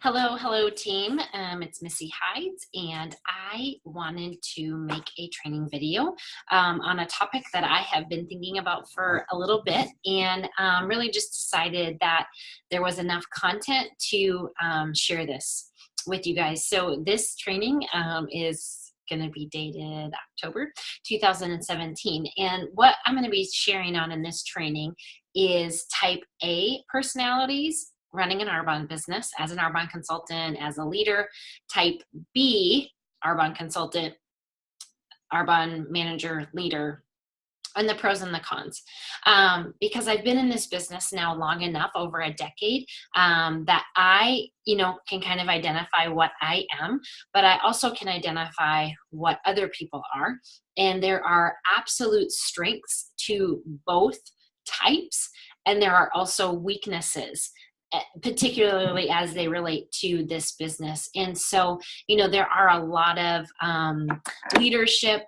Hello team. It's Missy Hides, and I wanted to make a training video on a topic that I have been thinking about for a little bit, and really just decided that there was enough content to share this with you guys. So this training is going to be dated October 2017, and what I'm going to be sharing on in this training is type A personalities running an Arbonne business as an Arbonne consultant, as a leader, type B Arbonne consultant, Arbonne manager, leader, and the pros and the cons. Because I've been in this business now long enough, over a decade, that I, can kind of identify what I am, but I also can identify what other people are. And there are absolute strengths to both types, and there are also weaknesses, particularly as they relate to this business. And so, there are a lot of leadership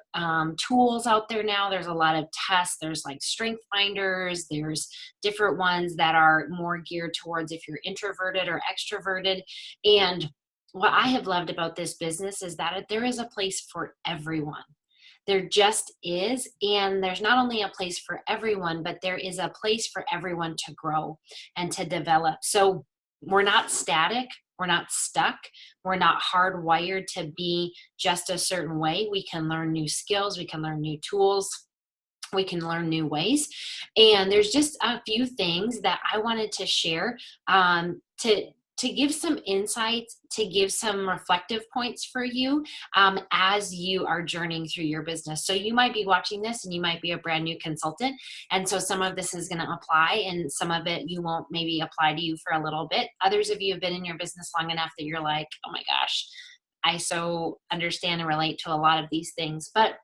tools out there now. There's a lot of tests. There's like strength finders. There's different ones that are more geared towards if you're introverted or extroverted. And what I have loved about this business is that there is a place for everyone. There just is, and there's not only a place for everyone, but there is a place for everyone to grow and to develop. So we're not static, we're not stuck, we're not hardwired to be just a certain way. We can learn new skills, we can learn new tools, we can learn new ways. And there's just a few things that I wanted to share to give some insights, to give some reflective points for you as you are journeying through your business. So you might be watching this and you might be a brand new consultant. And so some of this is going to apply and some of it you won't maybe apply to you for a little bit. Others of you have been in your business long enough that you're like, oh my gosh, I so understand and relate to a lot of these things. But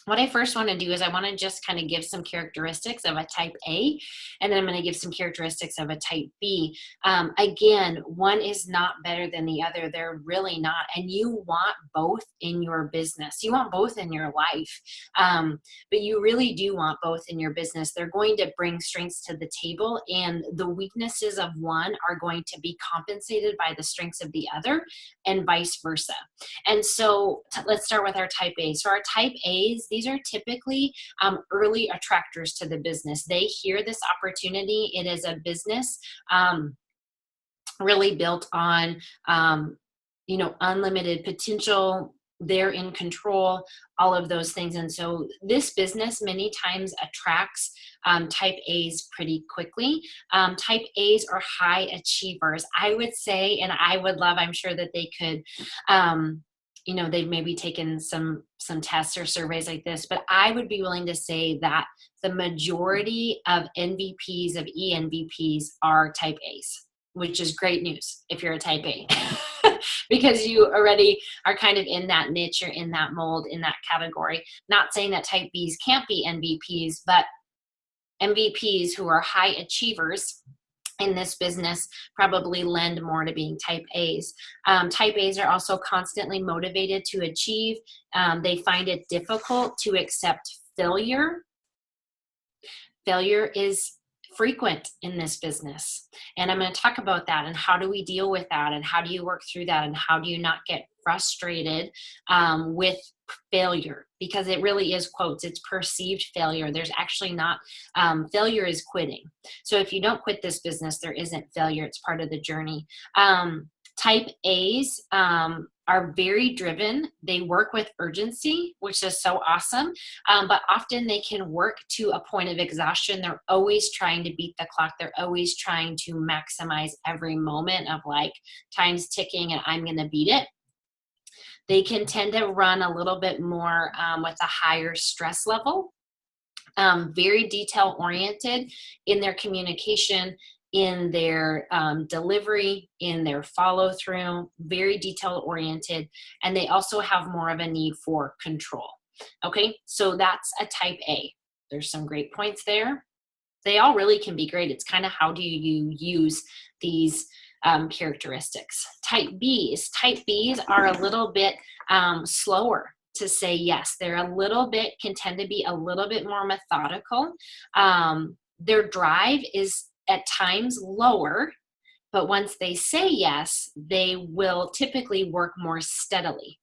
what I first want to do is I want to just kind of give some characteristics of a type A, and then I'm going to give some characteristics of a type B. Again, one is not better than the other. They're really not. And you want both in your business. You want both in your life. But you really do want both in your business. They're going to bring strengths to the table, and the weaknesses of one are going to be compensated by the strengths of the other, and vice versa. And so let's start with our type A. So our type A's, these are typically early attractors to the business. They hear this opportunity. It is a business really built on, unlimited potential. They're in control, all of those things. And so this business many times attracts type A's pretty quickly. Type A's are high achievers, I would say, and I would love, I'm sure that they could, they've maybe taken some tests or surveys like this, but I would be willing to say that the majority of NVPs, of ENVPs, are type A's, which is great news if you're a type A. Because you already are kind of in that niche, you're in that mold, in that category. Not saying that type B's can't be NVPs, but MVPs who are high achievers in this business probably lend more to being type A's. Type A's are also constantly motivated to achieve. They find it difficult to accept failure. Failure is frequent in this business. And I'm going to talk about that and how do we deal with that and how do you work through that and how do you not get frustrated with failure, because it really is quotes, it's perceived failure. There's actually not, failure is quitting. So if you don't quit this business, there isn't failure. It's part of the journey. Type A's are very driven. They work with urgency, which is so awesome. But often they can work to a point of exhaustion. They're always trying to beat the clock. They're always trying to maximize every moment of like time's ticking and I'm going to beat it. They can tend to run a little bit more with a higher stress level, very detail oriented in their communication, in their delivery, in their follow through, very detail oriented, and they also have more of a need for control. Okay, so that's a type A. There's some great points there. They all really can be great. It's kind of how do you use these characteristics. Type B's are a little bit slower to say yes. They're can tend to be a little bit more methodical. Their drive is at times lower But once they say yes, they will typically work more steadily.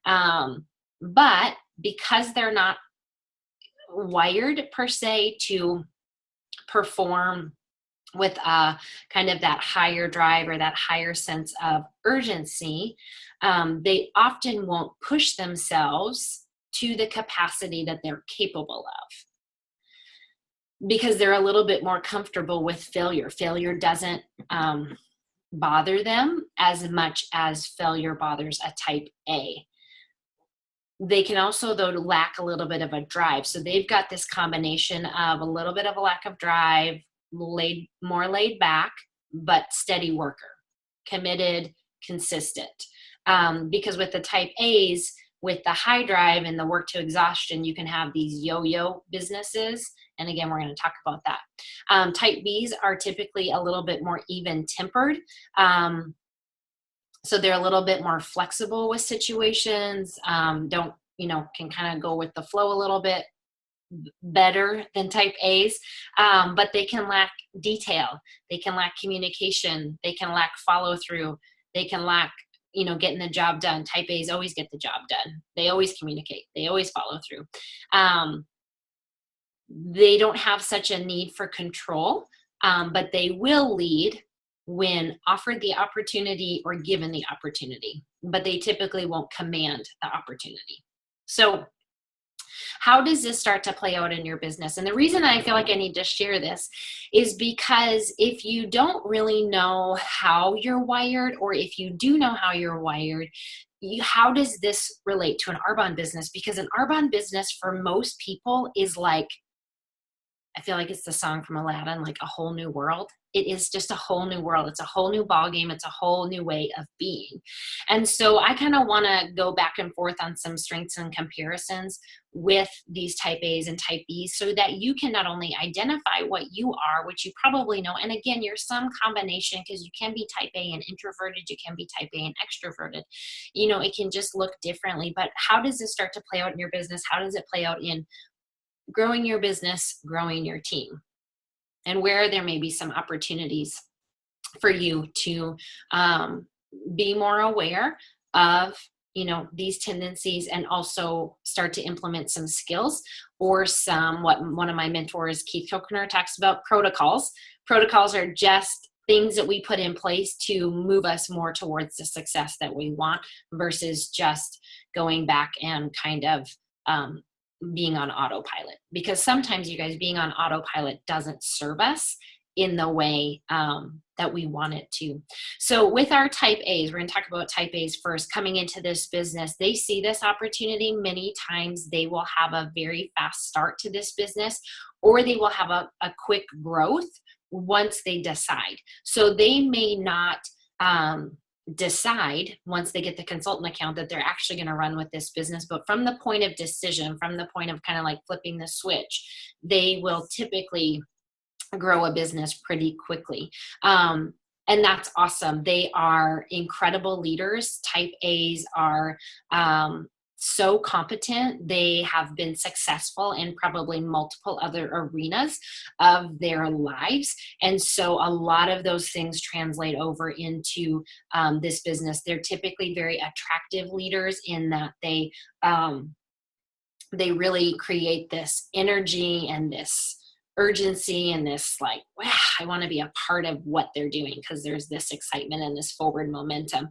But because they're not wired per se to perform with kind of that higher drive or that higher sense of urgency, they often won't push themselves to the capacity that they're capable of, because they're a little bit more comfortable with failure. Failure doesn't bother them as much as failure bothers a type A. They can also, though, lack a little bit of a drive. So they've got this combination of a little bit of a lack of drive, more laid back, but steady worker, committed, consistent. Because with the type A's, with the high drive and the work to exhaustion, you can have these yo-yo businesses. And again, we're going to talk about that. Type B's are typically a little bit more even tempered. So they're a little bit more flexible with situations, can kind of go with the flow a little bit better than type A's, but they can lack detail. They can lack communication. They can lack follow through. They can lack, getting the job done. Type A's always get the job done. They always communicate. They always follow through. They don't have such a need for control, but they will lead when offered the opportunity or given the opportunity, but they typically won't command the opportunity. So how does this start to play out in your business? And the reason I feel like I need to share this is because if you don't really know how you're wired, or if you do know how you're wired, how does this relate to an Arbonne business? Because an Arbonne business for most people is like, I feel like it's the song from Aladdin, like a whole new world. It is just a whole new world. It's a whole new ball game. It's a whole new way of being. And so I kind of want to go back and forth on some strengths and comparisons with these type A's and type B's, so that you can not only identify what you are, which you probably know, and again, you're some combination, because you can be type A and introverted, you can be type A and extroverted. It can just look differently. But how does this start to play out in your business? How does it play out in growing your business, growing your team, and where there may be some opportunities for you to be more aware of, these tendencies, and also start to implement some skills or what one of my mentors, Keith Kochner, talks about, protocols. Protocols are just things that we put in place to move us more towards the success that we want, versus just going back and kind of being on autopilot. Because sometimes, you guys, being on autopilot doesn't serve us in the way that we want it to. So with our type A's, we're going to talk about type A's first. Coming into this business, they see this opportunity. Many times they will have a very fast start to this business, or they will have a quick growth once they decide. So they may not decide once they get the consultant account that they're actually going to run with this business, but from the point of decision, from the point of kind of like flipping the switch, they will typically grow a business pretty quickly. And that's awesome. They are incredible leaders. Type A's are so competent. They have been successful in probably multiple other arenas of their lives. And so a lot of those things translate over into this business. They're typically very attractive leaders in that they really create this energy and this urgency and this like, wow, I want to be a part of what they're doing, because there's this excitement and this forward momentum.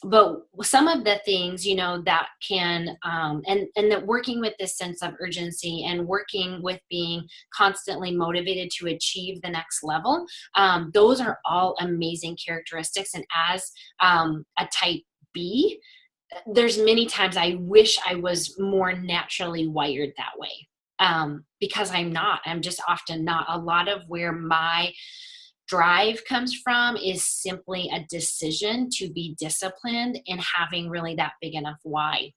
But some of the things, that can, and that working with this sense of urgency and working with being constantly motivated to achieve the next level, those are all amazing characteristics. And as a type B, there's many times I wish I was more naturally wired that way. Because I'm just often not. A lot of where my drive comes from is simply a decision to be disciplined and having really that big enough why.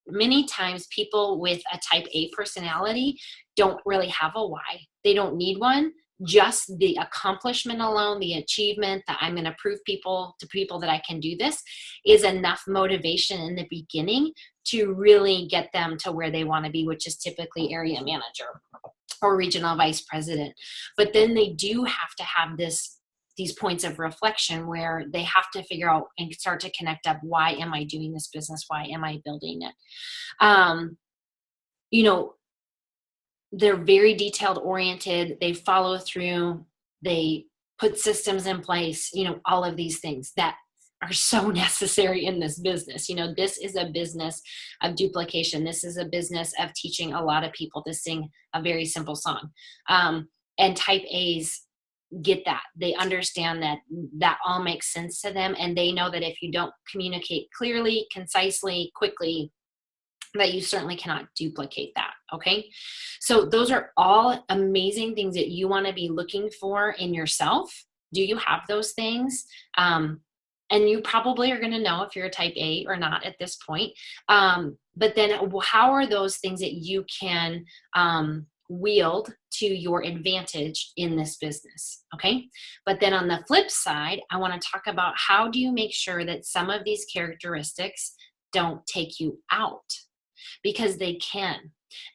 Many times people with a type A personality don't really have a why. They don't need one. Just the accomplishment alone, the achievement that I'm going to prove to people that I can do this, is enough motivation in the beginning to really get them to where they want to be, which is typically area manager or regional vice president. But then they do have to have this these points of reflection where they have to figure out and start to connect up, why am I doing this business? Why am I building it? You know, they're very detailed oriented. They follow through. They put systems in place, all of these things that are so necessary in this business. This is a business of duplication. This is a business of teaching a lot of people to sing a very simple song. And type A's get that. They understand that all makes sense to them. And they know that if you don't communicate clearly, concisely, quickly, that you certainly cannot duplicate that. Okay. So those are all amazing things that you want to be looking for in yourself. Do you have those things? And you probably are going to know if you're a type A or not at this point. But then how are those things that you can wield to your advantage in this business? Okay. But then on the flip side, I want to talk about, how do you make sure that some of these characteristics don't take you out? Because they can.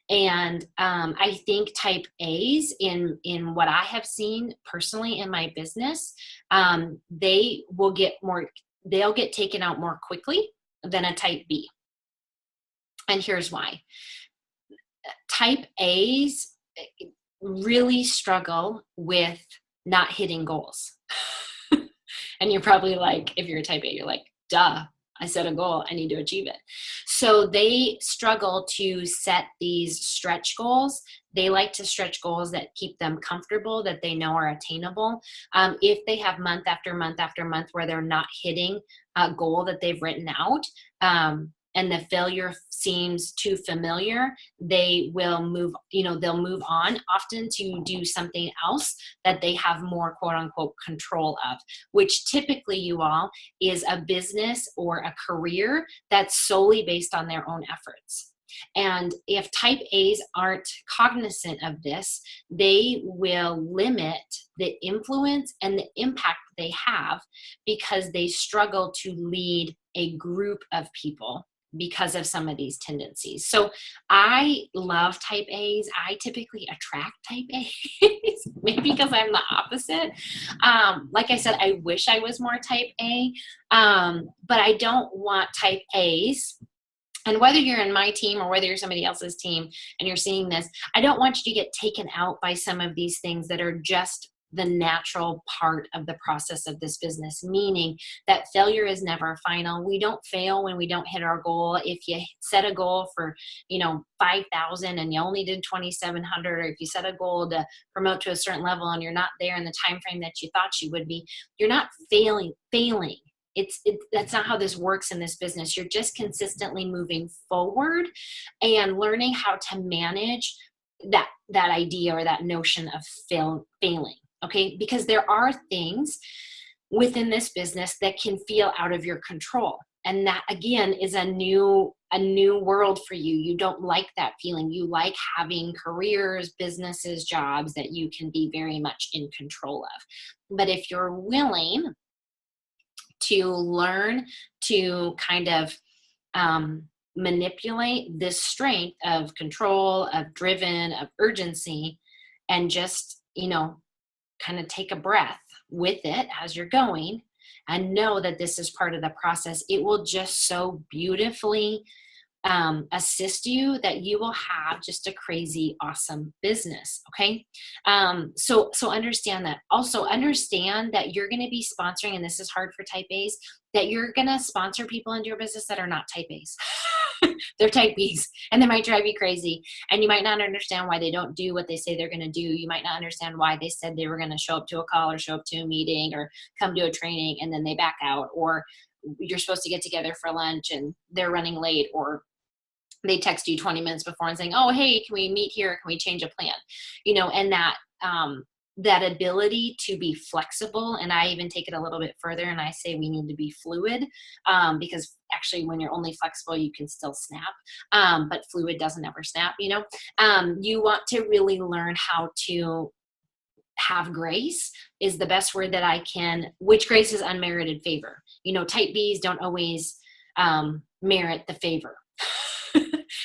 And I think type A's, in what I have seen personally in my business, they'll get taken out more quickly than a type B. And here's why. Type A's really struggle with not hitting goals. And you're probably like, if you're a type A, you're like, duh. I set a goal, I need to achieve it. So they struggle to set these stretch goals. They like to stretch goals that keep them comfortable, that they know are attainable. If they have month after month after month where they're not hitting a goal that they've written out, and the failure seems too familiar, they will they'll move on often to do something else that they have more quote unquote control of, which typically, you all, is a business or a career that's solely based on their own efforts. And if type A's aren't cognizant of this, they will limit the influence and the impact they have, because they struggle to lead a group of people because of some of these tendencies. So I love type A's. I typically attract type A's, maybe because I'm the opposite. Like I said, I wish I was more type A, but I don't want type A's. And whether you're in my team or whether you're somebody else's team and you're seeing this, I don't want you to get taken out by some of these things that are just the natural part of the process of this business, meaning that failure is never final. We don't fail when we don't hit our goal. If you set a goal for, 5,000 and you only did 2,700, or if you set a goal to promote to a certain level and you're not there in the time frame that you thought you would be, you're not failing. That's not how this works in this business. You're just consistently moving forward and learning how to manage that idea or that notion of failing. Okay, because there are things within this business that can feel out of your control. And that, again, is a new world for you. You don't like that feeling. You like having careers, businesses, jobs that you can be very much in control of. But if you're willing to learn to kind of manipulate this strength of control, of driven, of urgency, and just, kind of take a breath with it as you're going and know that this is part of the process, it will just so beautifully assist you that you will have just a crazy, awesome business. Okay. So understand that. Also understand that you're going to be sponsoring, and this is hard for type A's, that you're going to sponsor people into your business that are not type A's. They're type B's, and they might drive you crazy. And you might not understand why they don't do what they say they're going to do. You might not understand why they said they were going to show up to a call or show up to a meeting or come to a training and then they back out, or you're supposed to get together for lunch and they're running late, or they text you 20 minutes before and saying, oh, hey, can we meet here? Can we change a plan? And that ability to be flexible. And I even take it a little bit further and I say we need to be fluid, because actually when you're only flexible, you can still snap, but fluid doesn't ever snap. You want to really learn how to have grace is the best word that I can, which grace is unmerited favor. Type B's don't always merit the favor.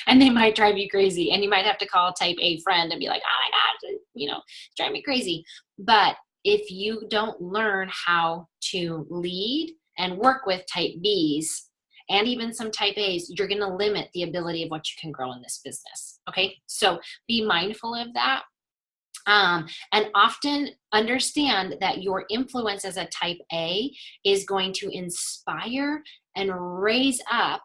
And they might drive you crazy, and you might have to call a type A friend and be like, oh my gosh, drive me crazy. But if you don't learn how to lead and work with type Bs and even some type As, you're going to limit the ability of what you can grow in this business. Okay, so be mindful of that. And often understand that your influence as a type A is going to inspire and raise up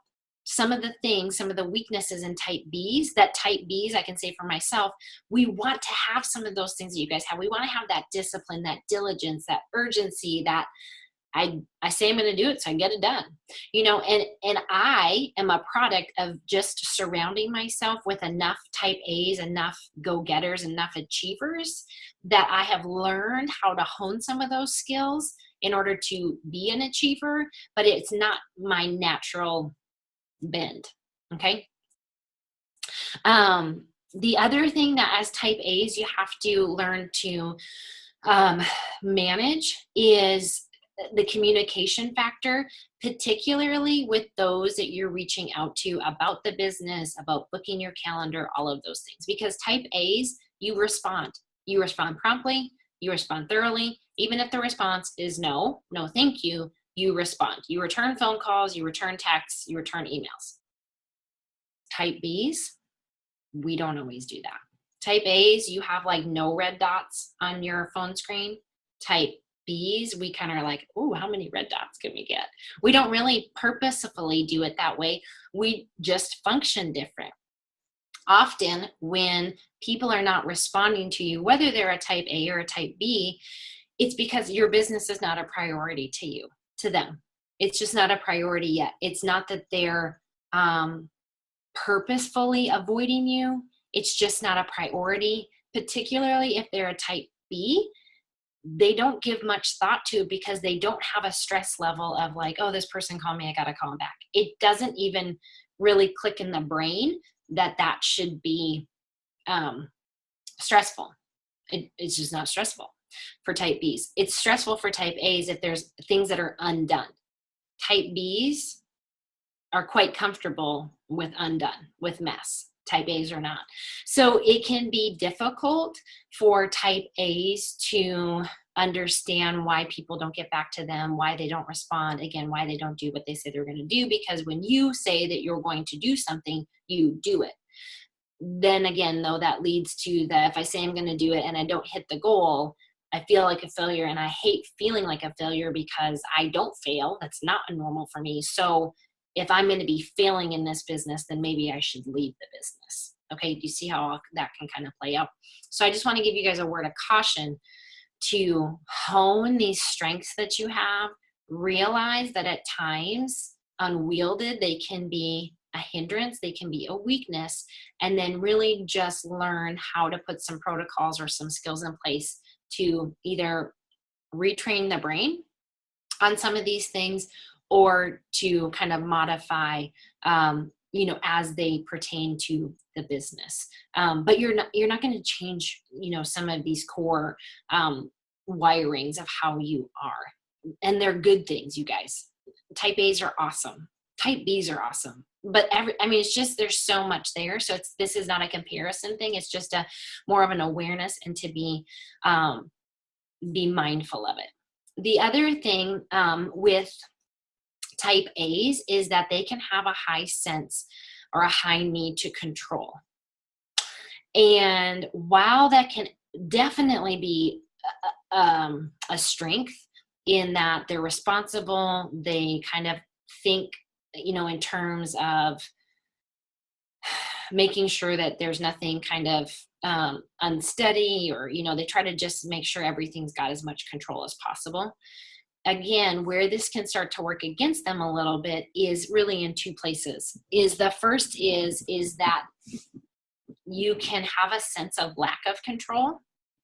some of the things, some of the weaknesses in type Bs. That type Bs, I can say for myself, we want to have some of those things that you guys have. We want to have that discipline, that diligence, that urgency, that I say I'm going to do it, so I get it done, and I am a product of just surrounding myself with enough type A's, enough go-getters, enough achievers that I have learned how to hone some of those skills in order to be an achiever, but it's not my natural bend. Okay. The other thing that as type A's you have to learn to manage is the communication factor, particularly with those that you're reaching out to about the business, about booking your calendar, all of those things. Because type A's, you respond promptly, you respond thoroughly. Even if the response is no thank you, you respond. You return phone calls, you return texts, you return emails. Type B's, we don't always do that. Type A's, you have like no red dots on your phone screen. Type B's, we kind of are like, oh, how many red dots can we get? We don't really purposefully do it that way. We just function different. Often when people are not responding to you, whether they're a type A or a type B, it's because your business is not a priority to them. It's just not a priority yet. It's not that they're purposefully avoiding you. It's just not a priority, particularly if they're a type B. They don't give much thought to because they don't have a stress level of like, oh, this person called me, I got to call them back. It doesn't even really click in the brain that should be stressful. It's just not stressful for type Bs. It's stressful for type As if there's things that are undone. Type Bs are quite comfortable with undone, with mess. Type A's are not. So it can be difficult for type A's to understand why people don't get back to them, why they don't respond, again, why they don't do what they say they're going to do, because when you say that you're going to do something, you do it. Then again, though, that leads to that if I say I'm going to do it and I don't hit the goal, I feel like a failure, and I hate feeling like a failure because I don't fail. That's not normal for me. So if I'm going to be failing in this business, then maybe I should leave the business. Okay, do you see how that can kind of play out? So I just want to give you guys a word of caution to hone these strengths that you have. Realize that at times, unwielded, they can be a hindrance, they can be a weakness, and then really just learn how to put some protocols or some skills in place to either retrain the brain on some of these things or to kind of modify, as they pertain to the business. But you're not going to change, some of these core wirings of how you are. And they're good things, you guys. Type A's are awesome. Type B's are awesome. But it's just, there's so much there. So this is not a comparison thing. It's just more of an awareness and to be mindful of it. The other thing with type A's is that they can have a high sense or a high need to control. And while that can definitely be a strength in that they're responsible, they kind of think, in terms of making sure that there's nothing kind of unsteady or, they try to just make sure everything's got as much control as possible. Again, where this can start to work against them a little bit is really in two places. The first is that you can have a sense of lack of control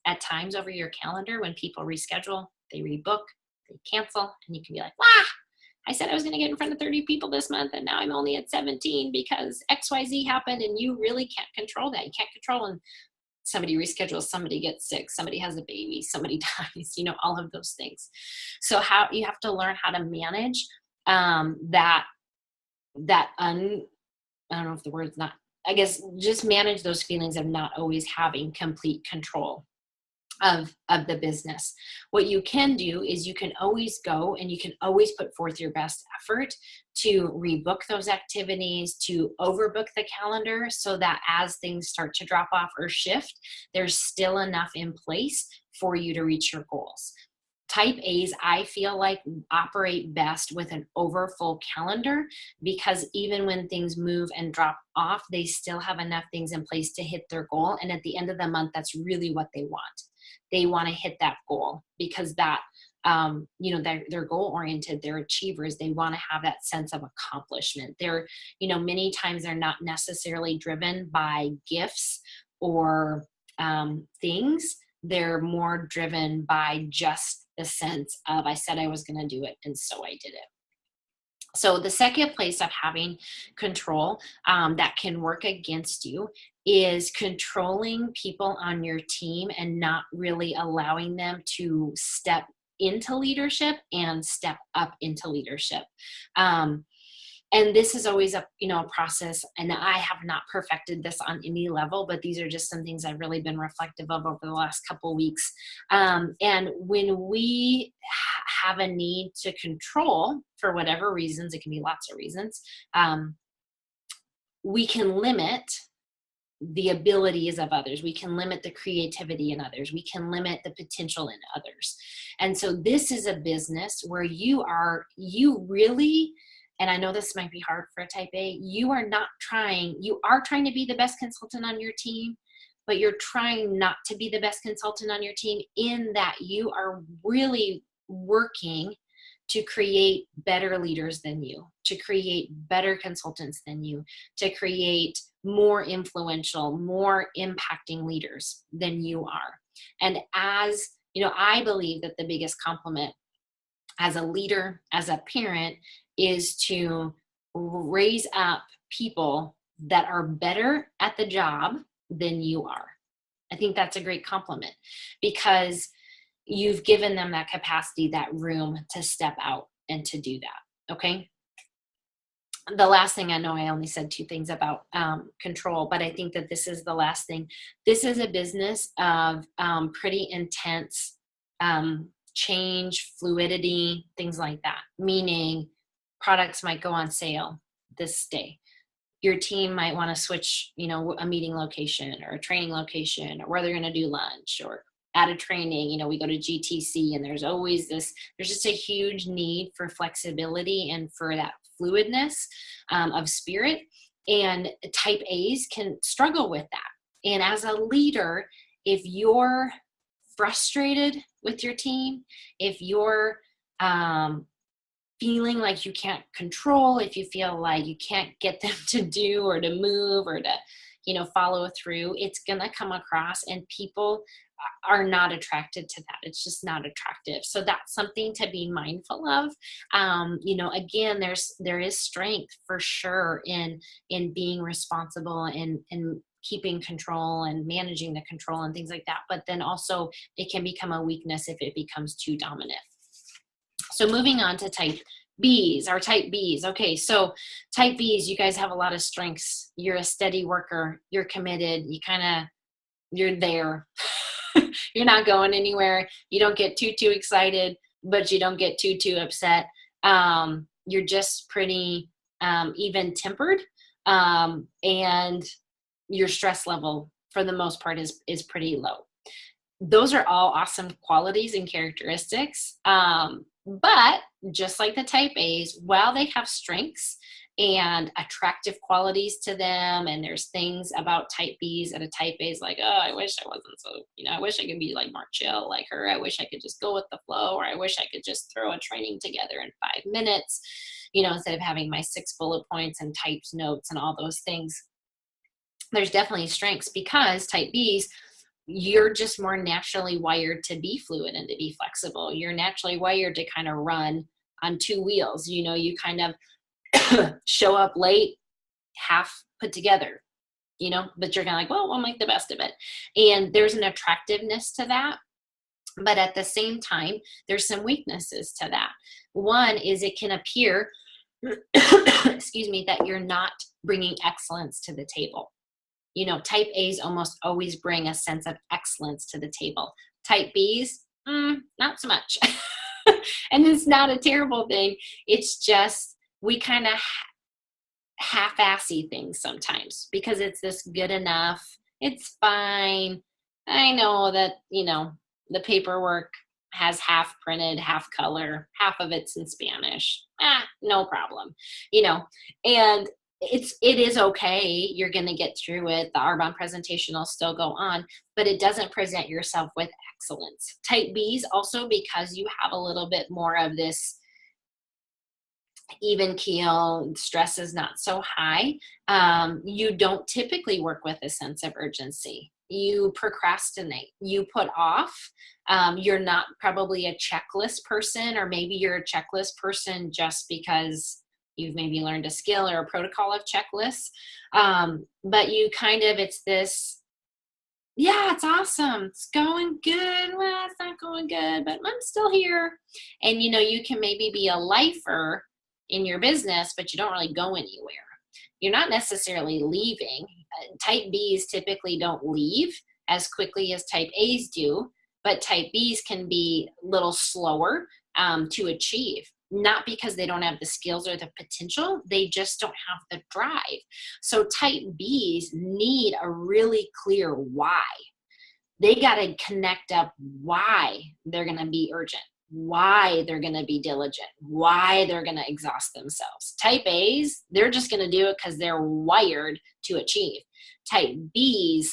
at times over your calendar when people reschedule, they rebook, they cancel, and you can be like, I said I was going to get in front of 30 people this month, and now I'm only at 17 because XYZ happened, and you really can't control that. You can't control when somebody reschedules, somebody gets sick, somebody has a baby, somebody dies, all of those things. So how you have to learn how to manage I don't know if the word's not, I guess just manage those feelings of not always having complete control. of the business. What you can do is you can always go and you can always put forth your best effort to rebook those activities, to overbook the calendar, so that as things start to drop off or shift, there's still enough in place for you to reach your goals. Type A's, I feel like, operate best with an overfull calendar, because even when things move and drop off, they still have enough things in place to hit their goal. And at the end of the month, that's really what they want. They want to hit that goal, because that, they're goal oriented, they're achievers. They want to have that sense of accomplishment. They're, many times they're not necessarily driven by gifts or things. They're more driven by just the sense of, I said I was going to do it, and so I did it. So the second place of having control that can work against you is controlling people on your team and not really allowing them to step into leadership and step up into leadership. And this is always a process, and I have not perfected this on any level, but these are just some things I've really been reflective of over the last couple of weeks. And when we have a need to control, for whatever reasons, it can be lots of reasons, we can limit the abilities of others. We can limit the creativity in others. We can limit the potential in others. And so this is a business where you really, and I know this might be hard for a type A, you are trying to be the best consultant on your team, but you're trying not to be the best consultant on your team, in that you are really working to create better leaders than you, to create better consultants than you, to create more influential, more impacting leaders than you are. And as I believe that the biggest compliment as a leader, as a parent, is to raise up people that are better at the job than you are. I think that's a great compliment, because you've given them that capacity, that room to step out and to do that. Okay. The last thing, I know I only said 2 things about control, but I think that this is the last thing. This is a business of pretty intense change, fluidity, things like that. Meaning products might go on sale this day. Your team might want to switch, a meeting location or a training location, or where they're going to do lunch, or at a training, we go to GTC, and there's just a huge need for flexibility and for that fluidness of spirit. And type A's can struggle with that. And as a leader, if you're frustrated with your team, if you're feeling like you can't control, if you feel like you can't get them to do or to move or to, follow through, it's going to come across, and people are not attracted to that. It's just not attractive. So that's something to be mindful of. Again, there is strength for sure in being responsible and keeping control and managing the control and things like that. But then also it can become a weakness if it becomes too dominant. So moving on to type B's, our type B's. Okay, so type B's, you guys have a lot of strengths. You're a steady worker. You're committed. You're there. You're not going anywhere. You don't get too excited, but you don't get too upset. You're just pretty even tempered, and your stress level for the most part is pretty low. Those are all awesome qualities and characteristics. But just like the type A's, while they have strengths and attractive qualities to them, and there's things about type B's that a type A is like, oh, I wish I wasn't so, I wish I could be like more chill like her. I wish I could just go with the flow, or I wish I could just throw a training together in 5 minutes, instead of having my 6 bullet points and typed notes and all those things. There's definitely strengths, because type B's, you're just more naturally wired to be fluid and to be flexible. You're naturally wired to kind of run on 2 wheels. You kind of show up late, half put together, but you're kind of like, well, we'll make the best of it. And there's an attractiveness to that. But at the same time, there's some weaknesses to that. One is it can appear, that you're not bringing excellence to the table. Type A's almost always bring a sense of excellence to the table. Type Bs, not so much. And it's not a terrible thing. It's just we kind of half-assy things sometimes because it's this good enough. It's fine. I know that, the paperwork has half printed, half color, half of it's in Spanish. No problem. And it is okay. You're going to get through it. The Arbonne presentation will still go on, but it doesn't present yourself with excellence. Type Bs also, because you have a little bit more of this even keel, stress is not so high. You don't typically work with a sense of urgency. You procrastinate, you put off. You're not probably a checklist person, or maybe you're a checklist person just because you've maybe learned a skill or a protocol of checklists. But you it's this, yeah, it's awesome. It's going good. Well, it's not going good, but I'm still here. And, you can maybe be a lifer in your business, but you don't really go anywhere. You're not necessarily leaving. Type Bs typically don't leave as quickly as Type As do, but Type Bs can be a little slower to achieve. Not because they don't have the skills or the potential, they just don't have the drive. So Type Bs need a really clear why. They got to connect up why they're going to be urgent, why they're going to be diligent, why they're going to exhaust themselves. Type As, they're just going to do it because they're wired to achieve. Type Bs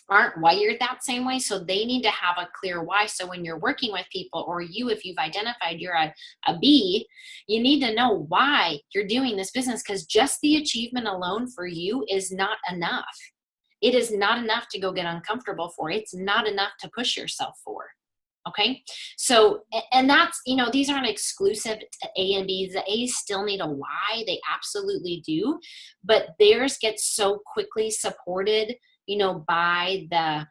aren't wired that same way, so they need to have a clear why. So when you're working with people, or if you've identified you're a B, you need to know why you're doing this business, because just the achievement alone for you is not enough. It is not enough to go get uncomfortable for. It's not enough to push yourself for. Okay. So, and that's, these aren't exclusive to A and Bs. The A's still need a why. They absolutely do. But theirs gets so quickly supported, by the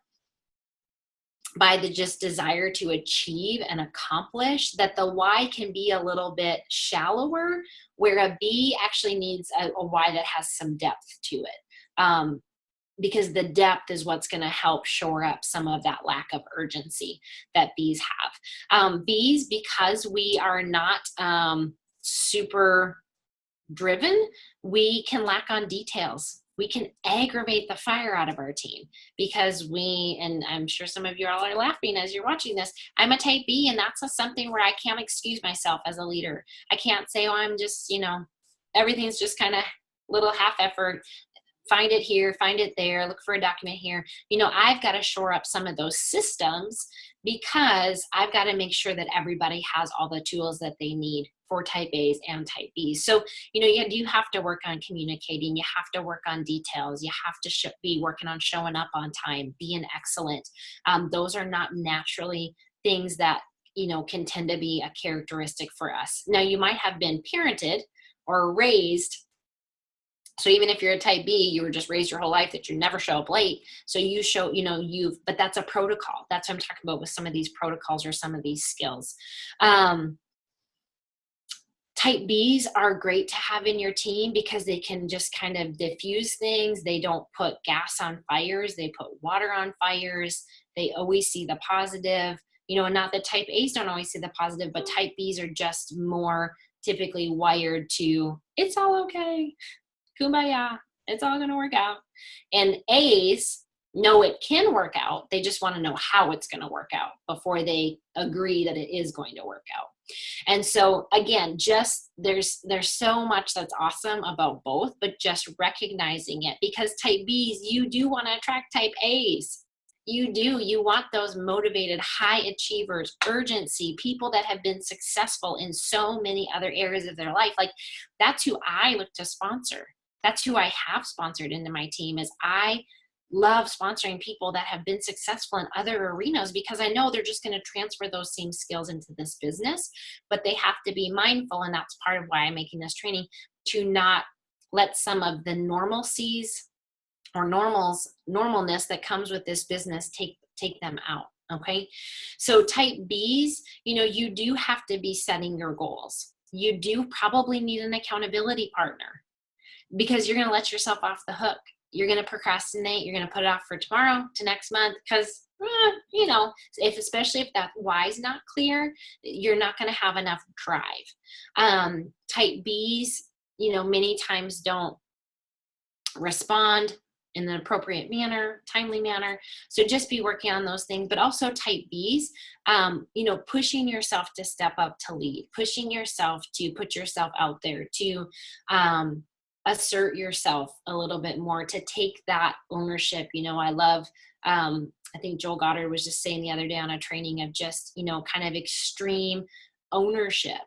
just desire to achieve and accomplish, that the why can be a little bit shallower, where a B actually needs a why that has some depth to it. Because the depth is what's going to help shore up some of that lack of urgency that Bs have. Bs, because we are not super driven, we can lack on details. We can aggravate the fire out of our team because and I'm sure some of you all are laughing as you're watching this, I'm a Type B, and that's something where I can't excuse myself as a leader. I can't say, I'm just, everything's just kind of little half effort. Find it here, find it there, look for a document here. I've got to shore up some of those systems, because I've got to make sure that everybody has all the tools that they need for Type A's and Type B's. So, you have to work on communicating. You have to work on details. You have to be working on showing up on time, being excellent. Those are not naturally things that, can tend to be a characteristic for us. Now, you might have been parented or raised. So even if you're a Type B, you were just raised your whole life that you never show up late. So you show, but that's a protocol. That's what I'm talking about with some of these protocols or some of these skills. Type Bs are great to have in your team because they can just kind of diffuse things. They don't put gas on fires. They put water on fires. They always see the positive, and not that Type As don't always see the positive, but Type Bs are just more typically wired to, it's all okay. Kumbaya, it's all going to work out. And A's know it can work out. They just want to know how it's going to work out before they agree that it is going to work out. And so again, just there's so much that's awesome about both, but just recognizing it, because Type Bs, you do want to attract Type A's. You do. You want those motivated, high achievers, urgency, people that have been successful in so many other areas of their life. Like, that's who I look to sponsor. That's who I have sponsored into my team. Is I love sponsoring people that have been successful in other arenas, because I know they're just going to transfer those same skills into this business, but they have to be mindful. And that's part of why I'm making this training, to not let some of the normalcies or normalness that comes with this business take them out. Okay. So Type Bs, you do have to be setting your goals. You do probably need an accountability partner, because you're going to let yourself off the hook. You're going to procrastinate. You're going to put it off for tomorrow to next month, because you know, if especially if that why is not clear, you're not going to have enough drive. Type B's, you know, many times don't respond in the appropriate manner, timely manner. So just be working on those things. But also type B's, you know, pushing yourself to step up to lead, pushing yourself to put yourself out there, to assert yourself a little bit more, to take that ownership. You know, I love, I think Joel Goddard was just saying the other day on a training of just, you know, kind of extreme ownership,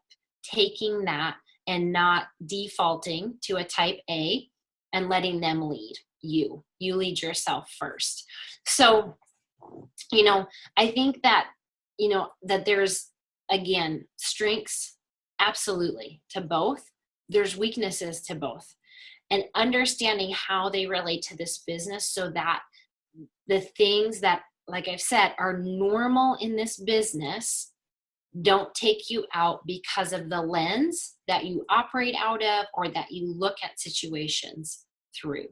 taking that and not defaulting to a type A and letting them lead you. You lead yourself first. So, you know, I think that, you know, that there's, again, strengths absolutely to both. There's weaknesses to both. And understanding how they relate to this business so that the things that, like I've said, are normal in this business don't take you out because of the lens that you operate out of or that you look at situations through.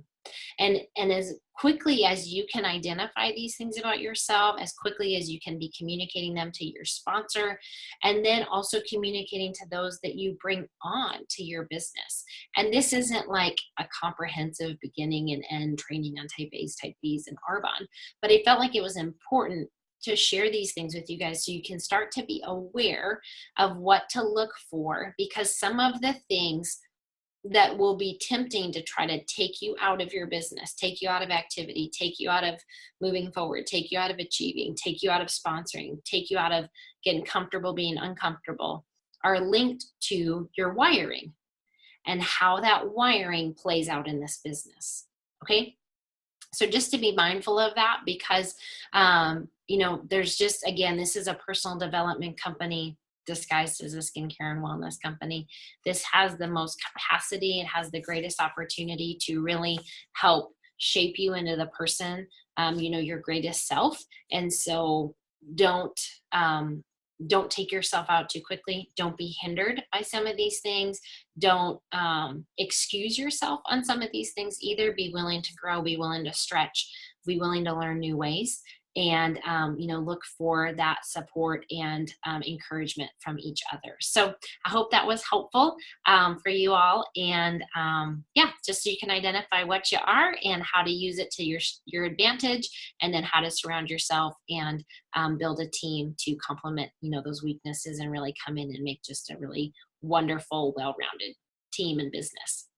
And as quickly as you can identify these things about yourself, as quickly as you can be communicating them to your sponsor, and then also communicating to those that you bring on to your business. And this isn't like a comprehensive beginning and end training on type A's, type B's, and Arbonne, but I felt like it was important to share these things with you guys so you can start to be aware of what to look for, because some of the things that will be tempting to try to take you out of your business, take you out of activity, take you out of moving forward, take you out of achieving, take you out of sponsoring, take you out of getting comfortable being uncomfortable, are linked to your wiring and how that wiring plays out in this business. Okay. So just to be mindful of that, because, you know, there's just, again, this is a personal development company disguised as a skincare and wellness company. This has the most capacity. It has the greatest opportunity to really help shape you into the person, you know, your greatest self. And so don't take yourself out too quickly. Don't be hindered by some of these things. Don't excuse yourself on some of these things either. Be willing to grow, be willing to stretch, be willing to learn new ways, and you know, look for that support and encouragement from each other. So I hope that was helpful for you all, and yeah, just so you can identify what you are and how to use it to your advantage, and then how to surround yourself and build a team to complement, you know, those weaknesses and really come in and make just a really wonderful, well-rounded team and business.